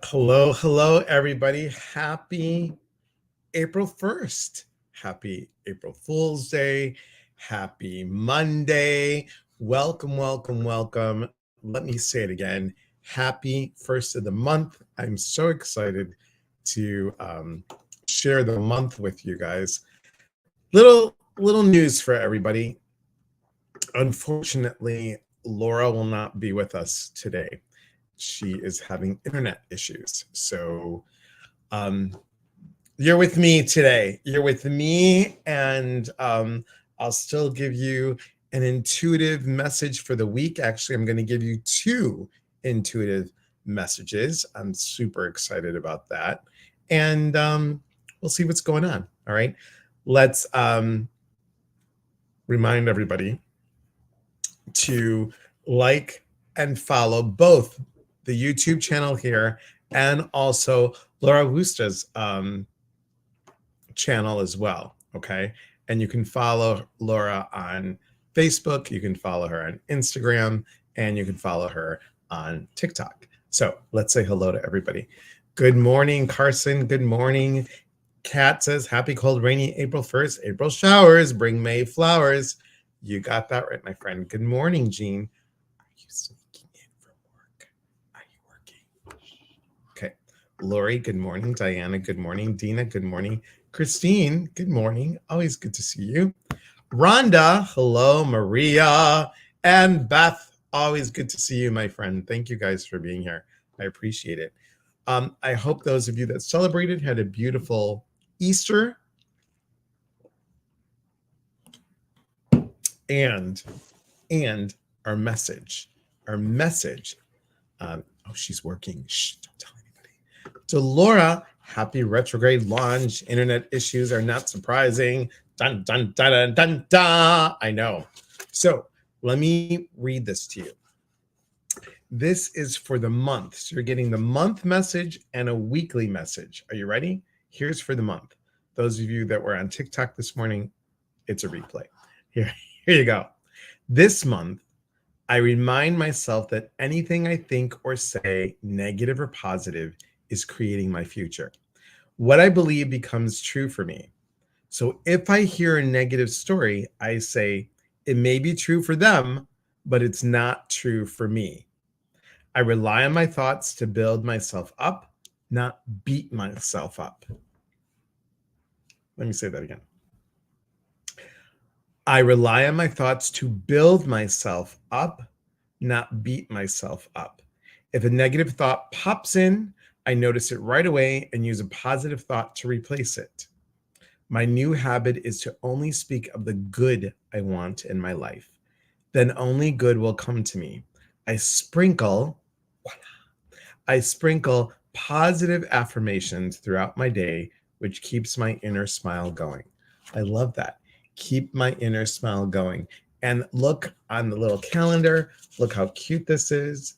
Hello, everybody. Happy April 1st. Happy April Fool's Day. Happy Monday. Welcome. Let me say it again. Happy first of the month. I'm so excited to share the month with you guys. Little news for everybody. Unfortunately, Laura will not be with us today. She is having internet issues. So you're with me today. You're with me, and I'll still give you an intuitive message for the week. Actually, I'm going to give you two intuitive messages. I'm super excited about that. And we'll see what's going on. All right. Let's remind everybody to like and follow both the YouTube channel here and also Laura Wooster's channel as well. Okay. And you can follow Laura on Facebook, you can follow her on Instagram, and you can follow her on TikTok. So let's say hello to everybody. Good morning, Carson. Good morning. Kat says, happy cold, rainy April 1st. April showers bring May flowers. You got that right, my friend. Good morning, Jean. Are you sneaking in from work? Are you working? Okay. Lori, good morning. Diana, good morning. Dina, good morning. Christine, good morning. Always good to see you. Rhonda, hello. Maria and Beth, always good to see you, my friend. Thank you guys for being here. I appreciate it. I hope those of you that celebrated had a beautiful Easter. And our message, oh, she's working. Shh, don't tell anybody. To Laura, happy retrograde launch. Internet issues are not surprising. Dun, dun, dun, dun, dun, dun. I know. So let me read this to you. This is for the month. So you're getting the month message and a weekly message. Are you ready? Here's for the month. Those of you that were on TikTok this morning, it's a replay. Here you go. This month, I remind myself that anything I think or say, negative or positive, is creating my future. What I believe becomes true for me. So if I hear a negative story, I say, it may be true for them, but it's not true for me. I rely on my thoughts to build myself up, not beat myself up. Let me say that again. I rely on my thoughts to build myself up, not beat myself up. If a negative thought pops in, I notice it right away and use a positive thought to replace it. My new habit is to only speak of the good I want in my life. Then only good will come to me. I sprinkle positive affirmations throughout my day, which keeps my inner smile going. I love that. Keep my inner smile going. And look on the little calendar. Look how cute this is.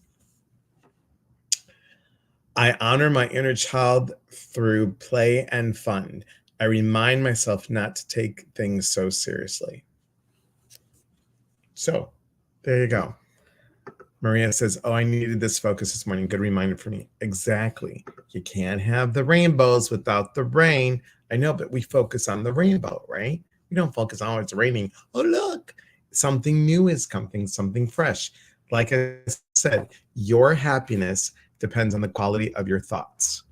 I honor my inner child through play and fun. I remind myself not to take things so seriously. So there you go. Maria says, oh, I needed this focus this morning. Good reminder for me. Exactly. You can't have the rainbows without the rain. I know, but we focus on the rainbow, right? We don't focus on it's raining. Oh, look, something new is coming, something fresh. Like I said, your happiness depends on the quality of your thoughts.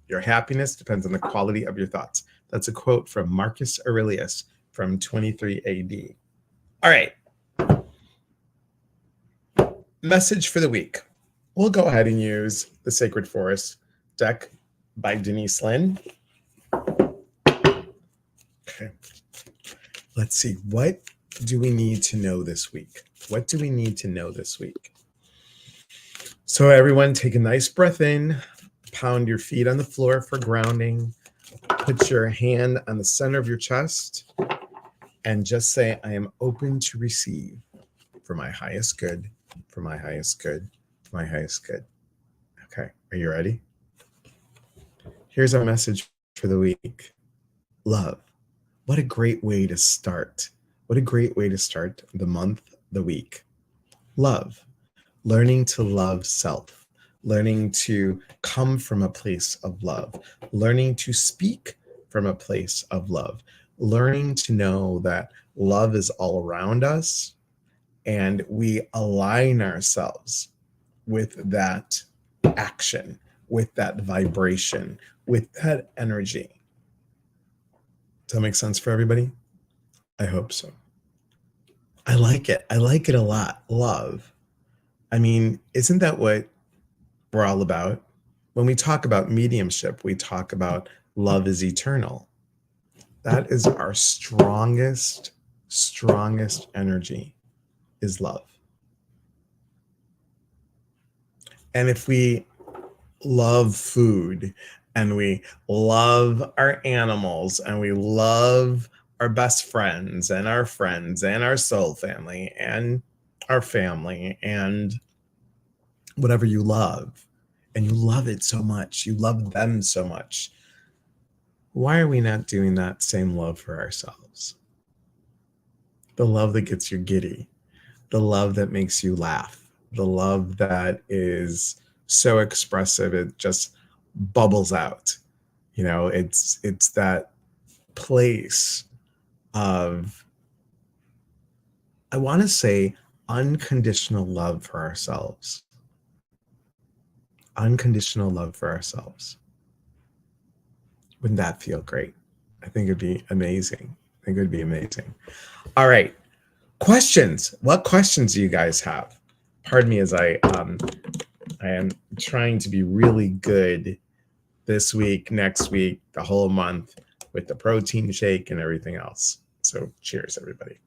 Your happiness depends on the quality of your thoughts. That's a quote from Marcus Aurelius from 23 AD. All right. Message for the week. We'll go ahead and use the Sacred Forest deck by Denise Lynn. Okay. Let's see. What do we need to know this week? What do we need to know this week? So everyone take a nice breath in. Pound your feet on the floor for grounding. Put your hand on the center of your chest and just say, I am open to receive for my highest good, for my highest good, for my highest good. Okay, are you ready? Here's our message for the week. Love. What a great way to start. What a great way to start the month, the week. Love. Learning to love self. learning to come from a place of love, learning to speak from a place of love, learning to know that love is all around us and we align ourselves with that action, with that vibration, with that energy. Does that make sense for everybody? I hope so. I like it. I like it a lot. Love. I mean, isn't that what we're all about? When we talk about mediumship, we talk about love is eternal. That is our strongest energy is love. And if we love food and we love our animals and we love our best friends and our soul family and our family and whatever you love, and you love it so much, you love them so much, why are we not doing that same love for ourselves? The love that gets you giddy, the love that makes you laugh, the love that is so expressive it just bubbles out. You know, it's that place of, I want to say, unconditional love for ourselves. Unconditional love for ourselves. Wouldn't that feel great? I think it'd be amazing. I think it would be amazing. All right. Questions. What questions do you guys have? Pardon me as I am trying to be really good this week, next week, the whole month with the protein shake and everything else. So cheers, everybody.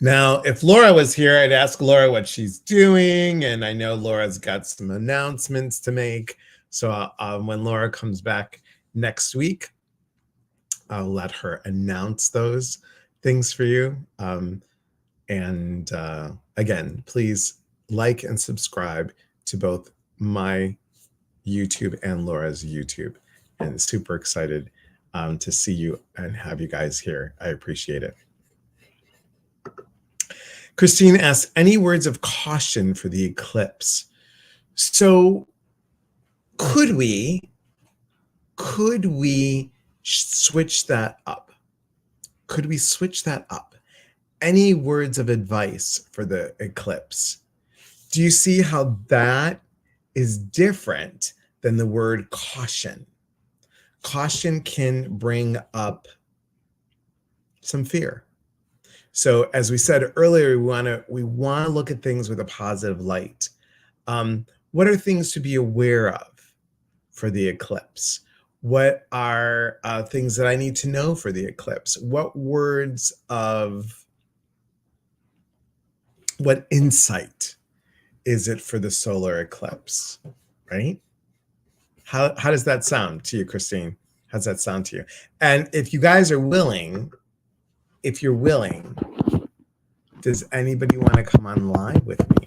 Now, if Laura was here, I'd ask Laura what she's doing. And I know Laura's got some announcements to make. So when Laura comes back next week, I'll let her announce those things for you. Again, please like and subscribe to both my YouTube and Laura's YouTube. And super excited to see you and have you guys here. I appreciate it. Christine asks, any words of caution for the eclipse? So could we switch that up? Could we switch that up? Any words of advice for the eclipse? Do you see how that is different than the word caution? Caution can bring up some fear. So as we said earlier, we want to look at things with a positive light. What are things to be aware of for the eclipse? What are things that I need to know for the eclipse? What words of, what insight is it for the solar eclipse, right? How does that sound to you, Christine? How's that sound to you? And if you guys are willing, if you're willing, does anybody want to come on live with me?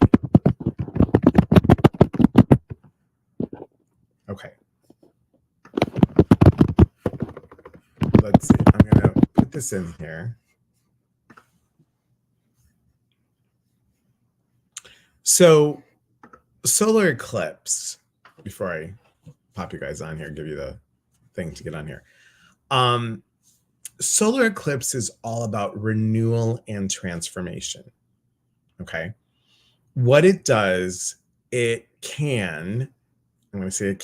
Okay. Let's see. I'm going to put this in here. So, solar eclipse, before I pop you guys on here, give you the thing to get on here. Solar eclipse is all about renewal and transformation. Okay. What it does, it can, I'm going to say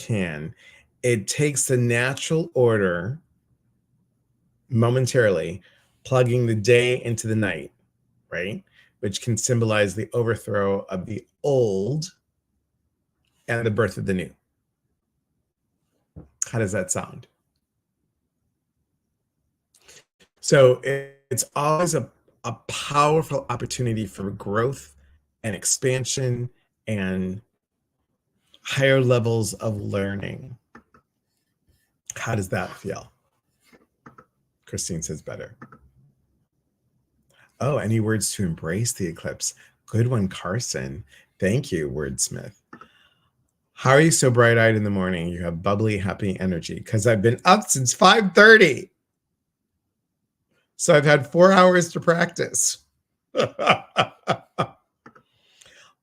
it takes the natural order momentarily, plugging the day into the night, right? Which can symbolize the overthrow of the old and the birth of the new. How does that sound? So it's always a powerful opportunity for growth and expansion and higher levels of learning. How does that feel? Christine says better. Oh, any words to embrace the eclipse? Good one, Carson. Thank you, Wordsmith. How are you so bright-eyed in the morning? You have bubbly, happy energy. Because I've been up since 5:30. So I've had 4 hours to practice.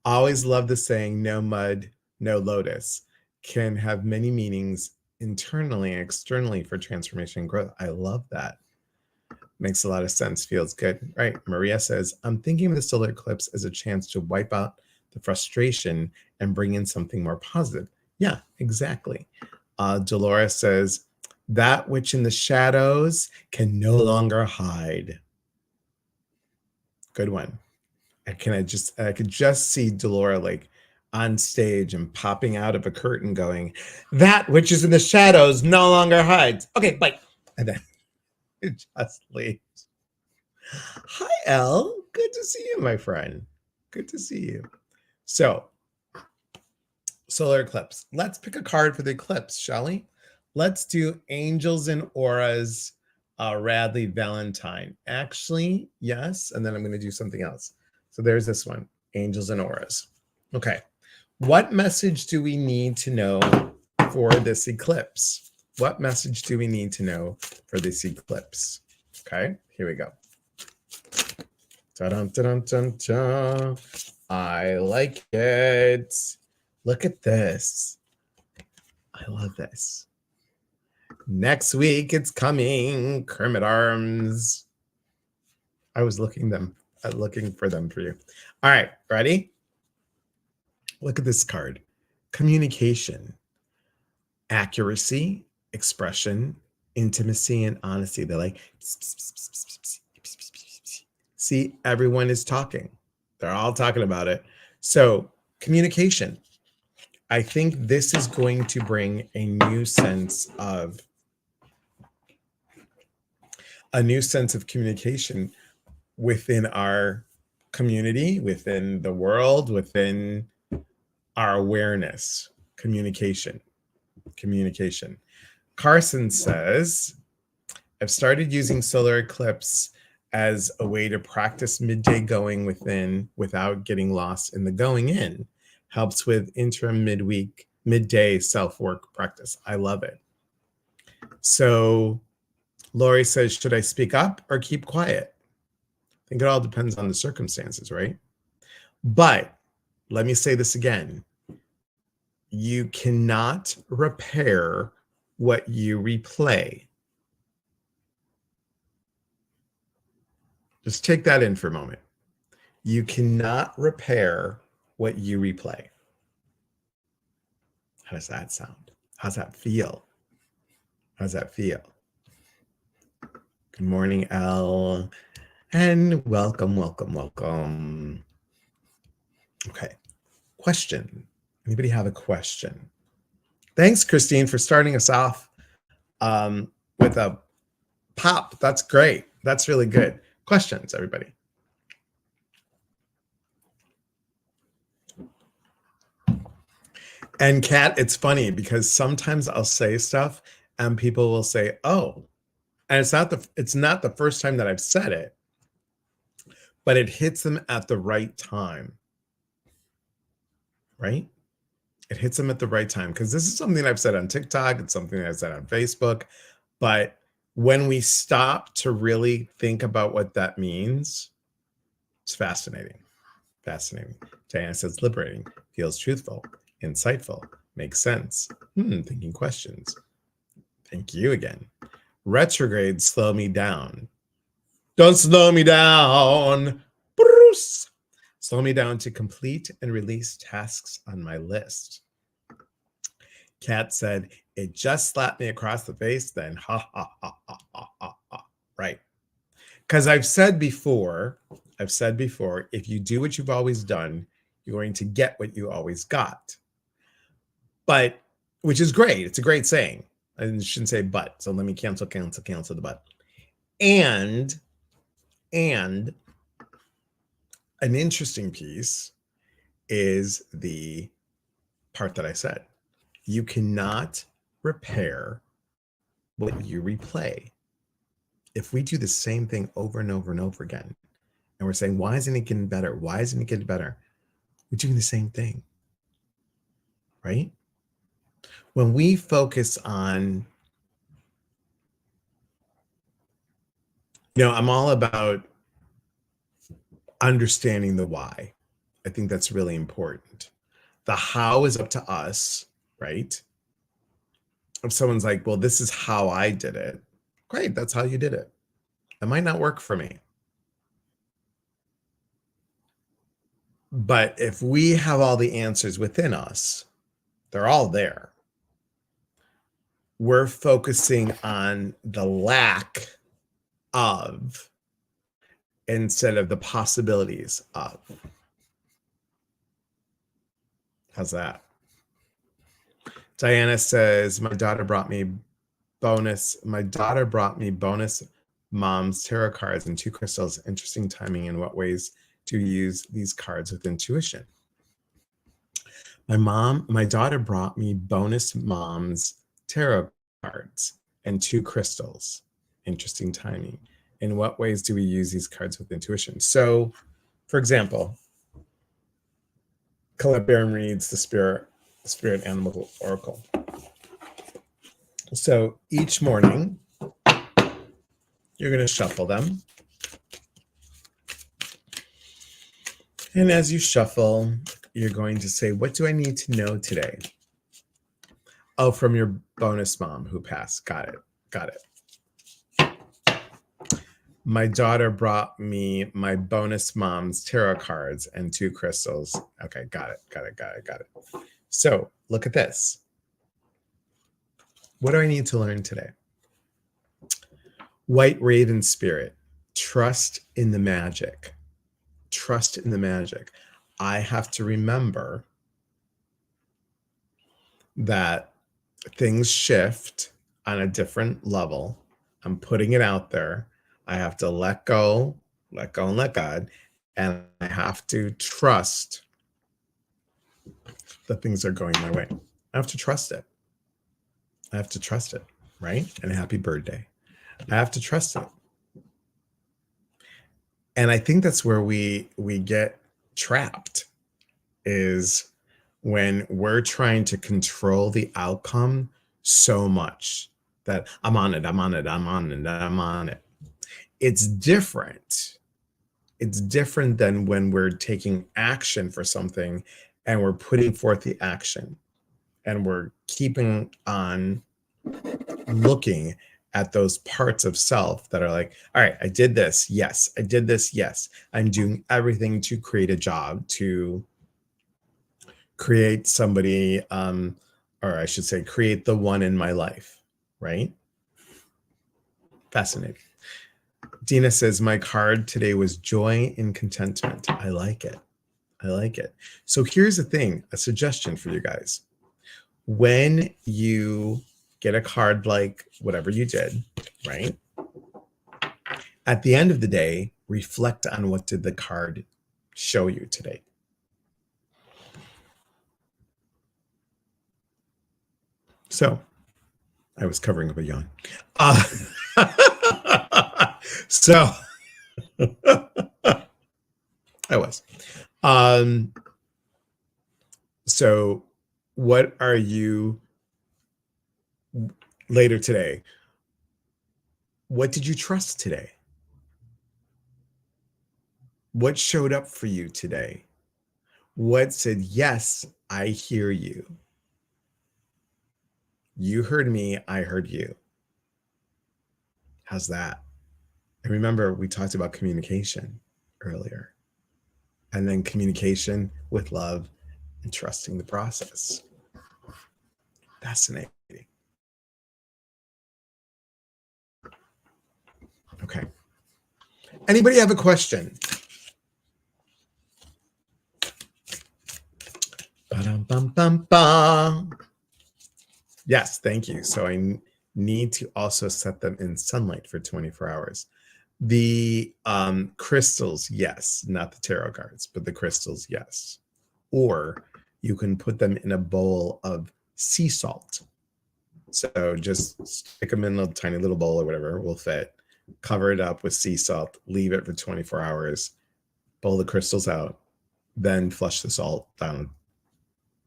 Always love the saying, no mud, no lotus, can have many meanings internally and externally for transformation and growth. I love that. Makes a lot of sense. Feels good. Right. Maria says, I'm thinking of the solar eclipse as a chance to wipe out the frustration and bring in something more positive. Yeah, exactly. Dolores says, that which in the shadows can no longer hide. Good one. I could just see Delora like on stage and popping out of a curtain going, that which is in the shadows no longer hides. Okay, bye. And then it just leaves. Hi, Elle. Good to see you, my friend. Good to see you. So, solar eclipse. Let's pick a card for the eclipse, shall we? Let's do Angels and Auras, Radley Valentine. Actually, yes. And then I'm going to do something else. So there's this one, Angels and Auras. Okay. What message do we need to know for this eclipse? What message do we need to know for this eclipse? Okay, here we go. Dun, dun, dun, dun. I like it. Look at this. I love this. Next week, it's coming. Kermit Arms. I was looking for them for you. All right, ready? Look at this card. Communication, accuracy, expression, intimacy, and honesty. They're like, see, everyone is talking. They're all talking about it. So communication. I think this is going to bring a new sense of communication within our community, within the world, within our awareness. Communication. Carson says, I've started using solar eclipse as a way to practice midday going within without getting lost in the going in. Helps with interim midday self-work practice. I love it. So Lori says, should I speak up or keep quiet? I think it all depends on the circumstances, right? But let me say this again. You cannot repair what you replay. Just take that in for a moment. You cannot repair what you replay. How does that sound? How's that feel? How's that feel? Good morning, Elle. And welcome. Okay. Question. Anybody have a question? Thanks, Christine, for starting us off with a pop. That's great. That's really good. Questions, everybody. And Kat, it's funny because sometimes I'll say stuff and people will say, oh, and it's not the first time that I've said it, but it hits them at the right time. Right? It hits them at the right time because this is something I've said on TikTok. It's something I've said on Facebook. But when we stop to really think about what that means, it's fascinating. Diana says liberating, feels truthful, insightful, makes sense. Thinking questions. Thank you again. Retrograde, slow me down. Don't slow me down. Bruce. Slow me down to complete and release tasks on my list. Kat said, it just slapped me across the face then. Ha, ha, ha, ha, ha, ha, ha. Right. Because I've said before, if you do what you've always done, you're going to get what you always got. But, which is great. It's a great saying. I shouldn't say but. So let me cancel the but. And an interesting piece is the part that I said. You cannot repair what you replay. If we do the same thing over and over and over again, and we're saying, why isn't it getting better? Why isn't it getting better? We're doing the same thing, right? When we focus on I'm all about understanding the why. I think that's really important. The how is up to us, right? If someone's like, well, this is how I did it, great, that's how you did it. It might not work for me. But if we have all the answers within us, they're all there. We're focusing on the lack of instead of the possibilities of. How's that? Diana says, my daughter brought me bonus mom's tarot cards and 2 crystals. Interesting timing. In what ways do you use these cards with intuition? My daughter brought me bonus mom's tarot cards and 2 crystals. Interesting timing. In what ways do we use these cards with intuition? So, for example, Colette Baron reads the Spirit Animal Oracle. So each morning, you're going to shuffle them. And as you shuffle, you're going to say, what do I need to know today? Oh, from your bonus mom who passed. Got it. My daughter brought me my bonus mom's tarot cards and 2 crystals. Okay, got it. So look at this. What do I need to learn today? White Raven Spirit, trust in the magic. Trust in the magic. I have to remember that things shift on a different level. I'm putting it out there. I have to let go and let God. And I have to trust that things are going my way. I have to trust it. Right? And happy birthday. I have to trust it. And I think that's where we get trapped, is when we're trying to control the outcome so much that I'm on it. It's different. It's different than when we're taking action for something and we're putting forth the action and we're keeping on looking at those parts of self that are like, all right, I did this. Yes, I did this. Yes, I'm doing everything to create a job, to create somebody, or I should say, create the one in my life, right? Fascinating. Dina says, my card today was joy and contentment. I like it. So here's the thing, a suggestion for you guys. When you get a card like whatever you did, right? At the end of the day, reflect on what did the card show you today. So I was covering up a yawn. So I was. So what are you later today? What did you trust today? What showed up for you today? What said, yes, I hear you. You heard me, I heard you. How's that? And remember, we talked about communication earlier. And then communication with love and trusting the process. Fascinating. Okay. Anybody have a question? Ba-dum-bum-bum-bum. Yes, thank you. So I need to also set them in sunlight for 24 hours. The crystals, yes, not the tarot cards, but the crystals, yes. Or you can put them in a bowl of sea salt. So just stick them in a tiny little bowl or whatever will fit. Cover it up with sea salt, leave it for 24 hours, pull the crystals out, then flush the salt down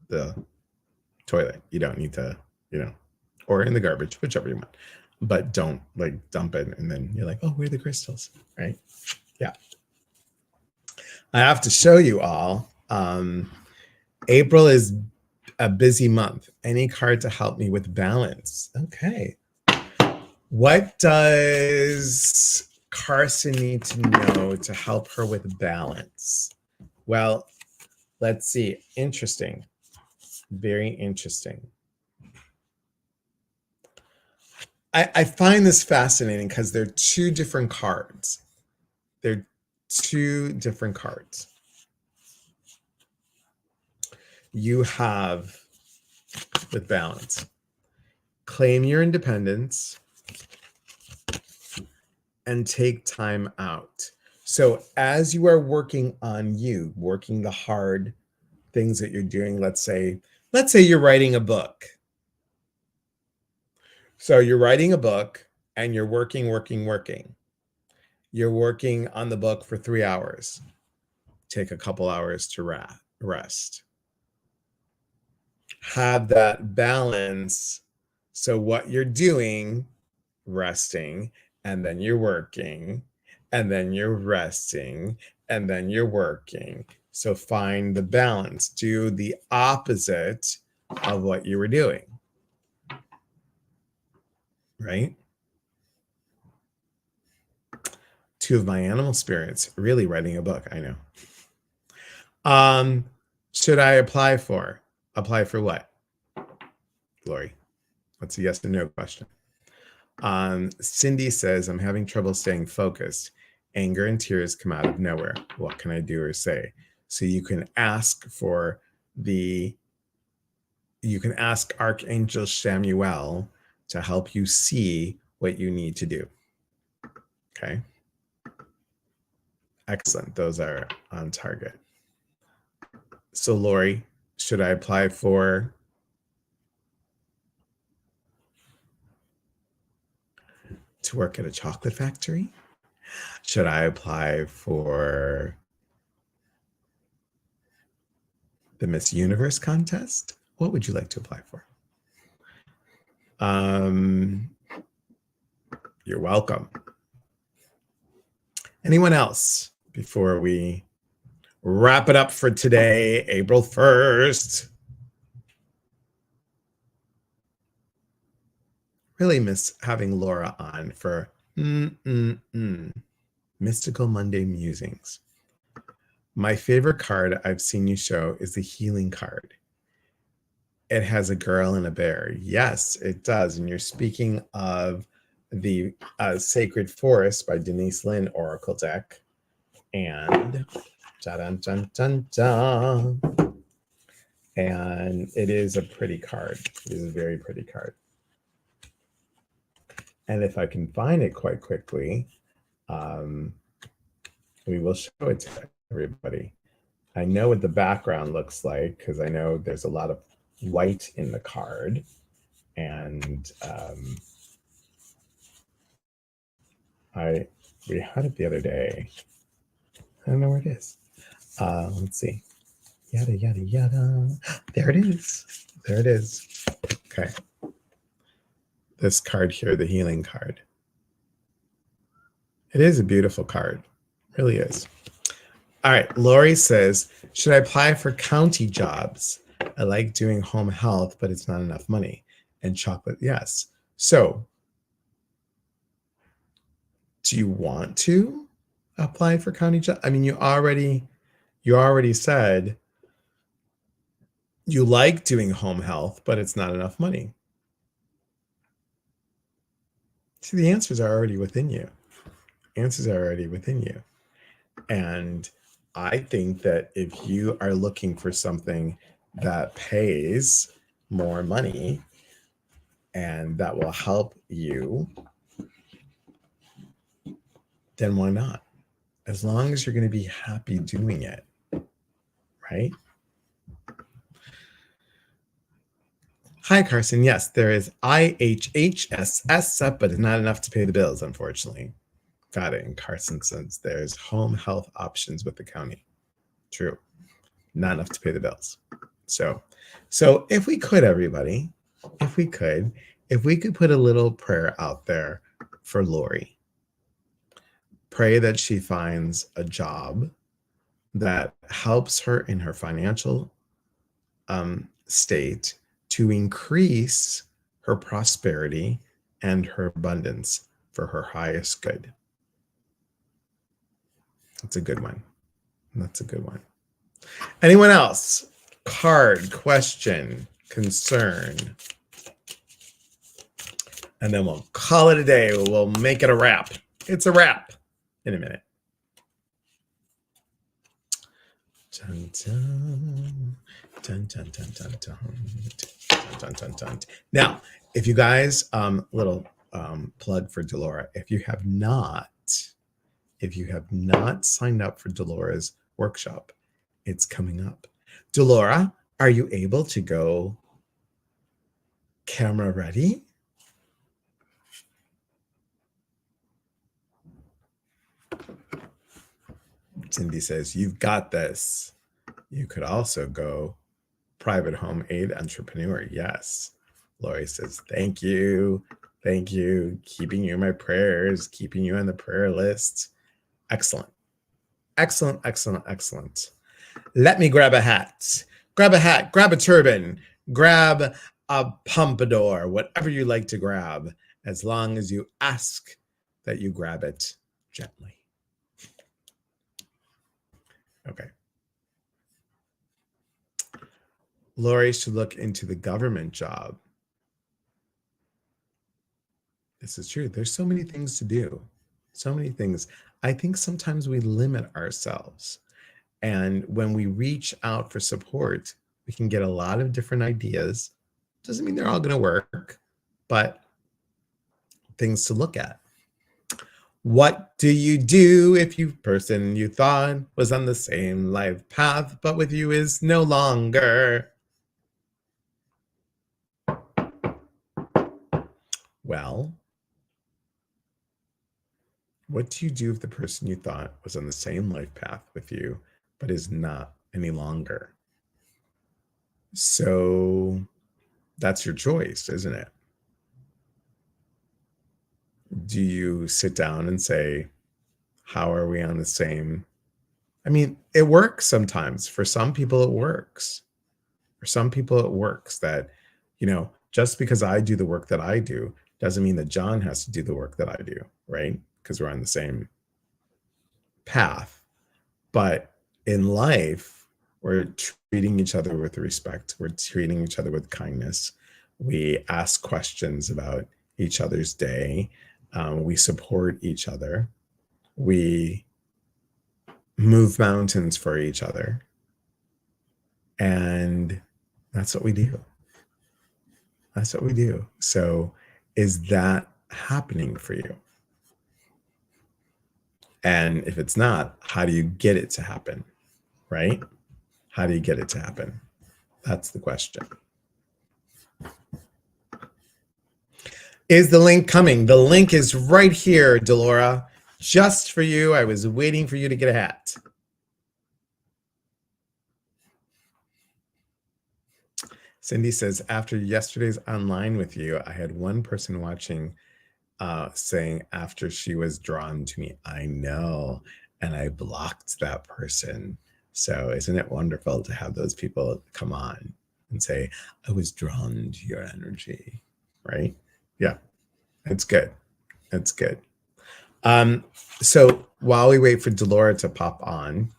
the toilet. You don't need to, or in the garbage, whichever you want. but don't like dump it. And then you're like, oh, where are the crystals? Right? Yeah. I have to show you all. April is a busy month. Any card to help me with balance? Okay. What does Carson need to know to help her with balance? Well, let's see. Interesting. Very interesting. I find this fascinating because they're two different cards. They're two different cards. You have, with balance, claim your independence and take time out. So as you are working on you, working the hard things that you're doing, let's say you're writing a book. So you're writing a book and you're working. You're working on the book for 3 hours. Take a couple hours to rest. Have that balance. So what you're doing, resting, and then you're working, and then you're resting, and then you're working. So find the balance. Do the opposite of what you were doing. Right? Two of my animal spirits really writing a book. I know. Should I apply for what? Lori, that's a yes or no question. Cindy says, I'm having trouble staying focused. Anger and tears come out of nowhere. What can I do or say? So you can ask Archangel Samuel to help you see what you need to do. Okay. Excellent. Those are on target. So Lori, should I apply for to work at a chocolate factory? Should I apply for the Miss Universe contest? What would you like to apply for? You're welcome. Anyone else before we wrap it up for today, April 1st? Really miss having Laura on for Mystical Monday Musings. My favorite card I've seen you show is the healing card. It has a girl and a bear. Yes, it does. And you're speaking of the Sacred Forest by Denise Lynn Oracle deck. And dun, dun, dun, dun. And it is a pretty card. It is a very pretty card. And if I can find it quite quickly, we will show it to everybody. I know what the background looks like because I know there's a lot of white in the card. And we had it the other day. I don't know where it is. Let's see. Yada, yada, yada. There it is. There it is. Okay. This card here, the healing card. It is a beautiful card. It really is. All right. Lori says, should I apply for county jobs? I like doing home health, but it's not enough money. And chocolate, yes. So, do you want to apply for county job? I mean, you already said you like doing home health, but it's not enough money. See, the answers are already within you. Answers are already within you. And I think that if you are looking for something that pays more money and that will help you, then why not? As long as you're going to be happy doing it, right? Hi, Carson. Yes, there is IHHSS, but it's not enough to pay the bills, unfortunately. Got it. And Carson says there's home health options with the county. True. Not enough to pay the bills. So if we could, everybody, if we could, if we could put a little prayer out there for Lori, pray that she finds a job that helps her in her financial state to increase her prosperity and her abundance for her highest good. That's a good one. That's a good one. Anyone else? Card, question, concern. And then we'll call it a day. We'll make it a wrap. It's a wrap in a minute. Dun, dun, dun, dun, dun, dun, dun, dun, dun, dun. Now, if you guys, little plug for Delora, if you have not signed up for Delora's workshop, it's coming up. Delora, are you able to go camera ready? Cindy says, you've got this. You could also go private home aid entrepreneur. Yes. Lori says, thank you. Thank you. Keeping you in my prayers, keeping you on the prayer list. Excellent. Excellent, excellent, excellent. Let me grab a hat. Grab a hat, grab a turban, grab a pompadour, whatever you like to grab, as long as you ask that you grab it gently. Okay. Lori should look into the government job. This is true. There's so many things to do. So many things. I think sometimes we limit ourselves. And when we reach out for support, we can get a lot of different ideas. Doesn't mean they're all going to work, but things to look at. What do you do if you person you thought was on the same life path, but with you is no longer? Well, what do you do if the person you thought was on the same life path with you, but is not any longer? So that's your choice, isn't it? Do you sit down and say, how are we on the same? I mean, it works sometimes. For some people, it works. For some people, it works that, just because I do the work that I do doesn't mean that John has to do the work that I do, right? Because we're on the same path. But in life, we're treating each other with respect. We're treating each other with kindness. We ask questions about each other's day. We support each other. We move mountains for each other. And that's what we do. That's what we do. So is that happening for you? And if it's not, how do you get it to happen, right? How do you get it to happen? That's the question. Is the link coming? The link is right here, Delora, just for you. I was waiting for you to get a hat. Cindy says, after yesterday's online with you, I had one person watching saying after she was drawn to me, I know, and I blocked that person. So isn't it wonderful to have those people come on and say, I was drawn to your energy, right? Yeah, it's good. It's good. So while we wait for Delora to pop on,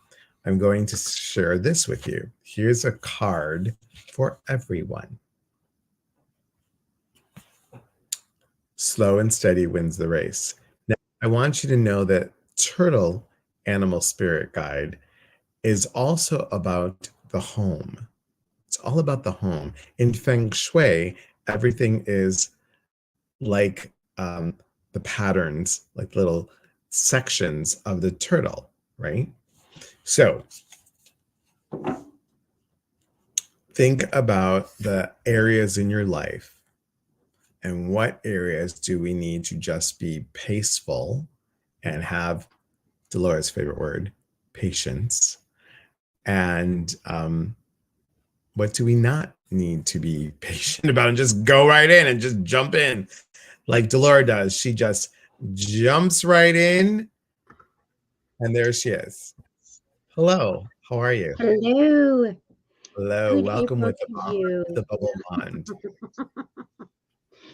I'm going to share this with you. Here's a card for everyone. Slow and steady wins the race. Now, I want you to know that Turtle Animal Spirit Guide is also about the home. It's all about the home. In Feng Shui, everything is like the patterns, like little sections of the turtle, right? So think about the areas in your life and what areas do we need to just be peaceful and have Dolores' favorite word, patience. And what do we not need to be patient about and just go right in and just jump in like Delora does. She just jumps right in, and there she is. Hello, how are you? Hello. Hello, Good welcome April with to you. the bubble wand.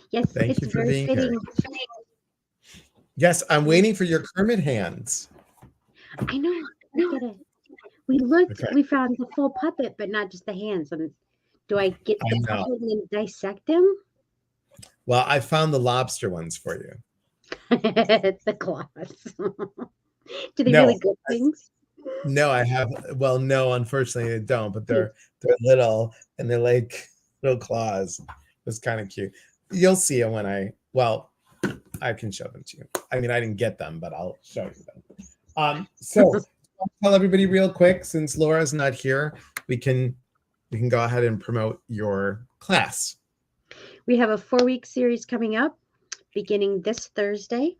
Yes, Thank it's you for very being here. fitting. Yes, I'm waiting for your Kermit hands. I know. I get it. We Okay, found the full puppet, but not just the hands. And do I get I the know. puppet and then dissect him? Well, I found the lobster ones for you. The claws. Do they really No, good things? no, I have. Well, no, unfortunately, they don't. But Hmm. they're little and they're like little claws. It's kind of cute. You'll see it when I can show them to you. I mean, I didn't get them, but I'll show you them. So I'll tell everybody real quick, since Laura's not here, we can go ahead and promote your class. We have a 4-week series coming up beginning this Thursday.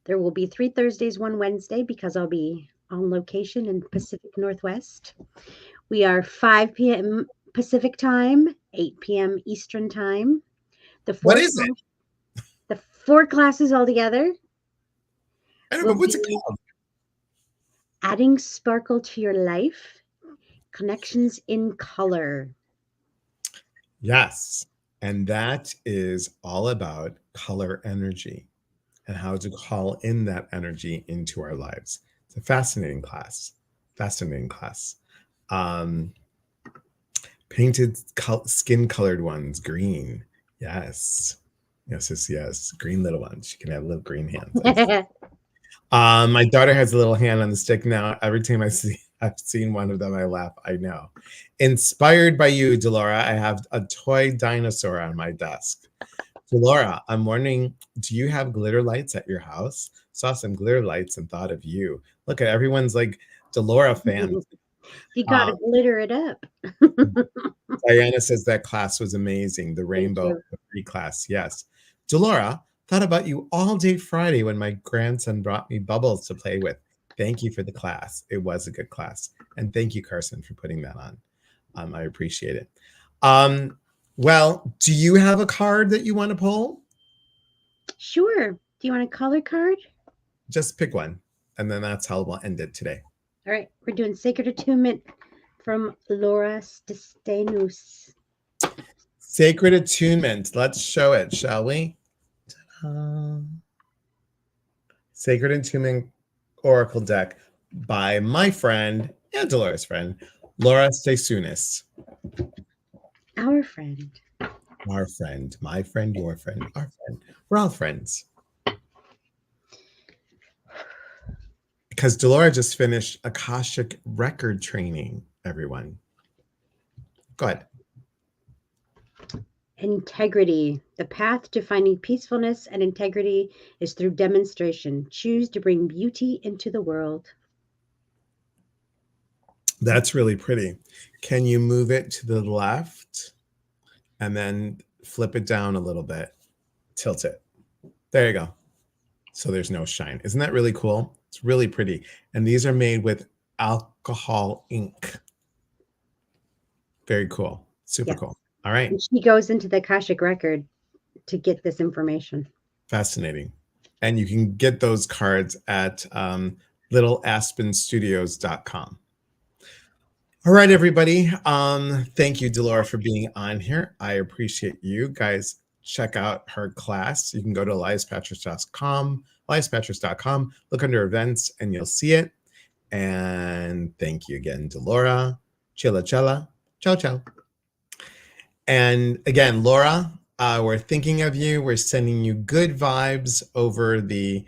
There will be 3 Thursdays, 1 Wednesday because I'll be on location in Pacific Northwest. We are 5 p.m. Pacific time, 8 p.m. Eastern time. The What four is it? class, the 4 classes altogether I don't know, will but what's it be called? adding sparkle to your life, connections in color. Yes. And that is all about color energy and how to call in that energy into our lives. It's a fascinating class. Fascinating class. Um, painted skin colored ones, green. Yes. Yes, yes, yes. Green little ones. You can have little green hands. My daughter has a little hand on the stick now. Every time I've seen one of them, I laugh. I know. Inspired by you, Delora, I have a toy dinosaur on my desk. Delora, I'm wondering, do you have glitter lights at your house? Saw some glitter lights and thought of you. Look at everyone's like Delora fans. You got to Uh, glitter it up. Diana says that class was amazing. The Thank rainbow you. free class. Yes. Delora, thought about you all day Friday when my grandson brought me bubbles to play with. Thank you for the class. It was a good class. And thank you, Carson, for putting that on. I appreciate it. Well, do you have a card that you want to pull? Sure. Do you want a color card? Just pick one. And then that's how we'll end it today. All right. We're doing Sacred Attunement from Laura Stestanus. Sacred Attunement. Let's show it, shall we? Sacred Attunement Oracle deck by my friend and Dolores' friend, Laura Stesunis. Our friend. Our friend, my friend, your friend, our friend. We're all friends. Because Delora just finished Akashic record training, everyone. Go ahead. Integrity. The path to finding peacefulness and integrity is through demonstration. Choose to bring beauty into the world. That's really pretty. Can you move it to the left and then flip it down a little bit? Tilt it. There you go. So there's no shine. Isn't that really cool? It's really pretty. And these are made with alcohol ink. Very cool. Super Yes. cool. All right. And she goes into the Akashic record to get this information. Fascinating. And you can get those cards at littleaspenstudios.com. All right, everybody. Thank you, Delora, for being on here. I appreciate you guys. Check out her class. You can go to eliaspatris.com, look under events, and you'll see it. And thank you again, Delora. Chilla, chilla. Ciao, ciao. And again, Laura, we're thinking of you. We're sending you good vibes over the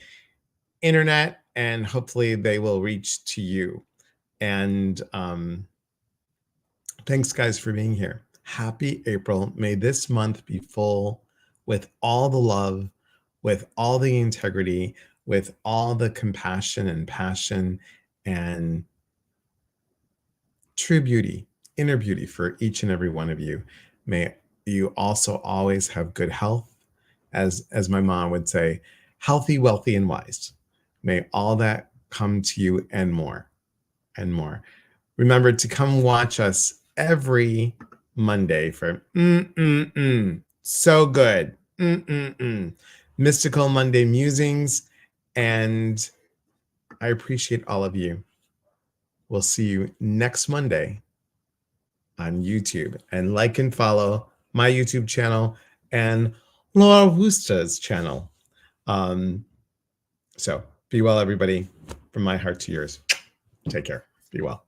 internet, and hopefully they will reach to you. And thanks, guys, for being here. Happy April. May this month be full with all the love, with all the integrity, with all the compassion and passion and true beauty, inner beauty for each and every one of you. May you also always have good health, as my mom would say, healthy, wealthy, and wise. May all that come to you and more and more. Remember to come watch us every Monday for so good. Mystical Monday Musings. And I appreciate all of you. We'll see you next Monday on YouTube. And like and follow my YouTube channel and Laura Wooster's channel. So be well, everybody. From my heart to yours. Take care. Be well.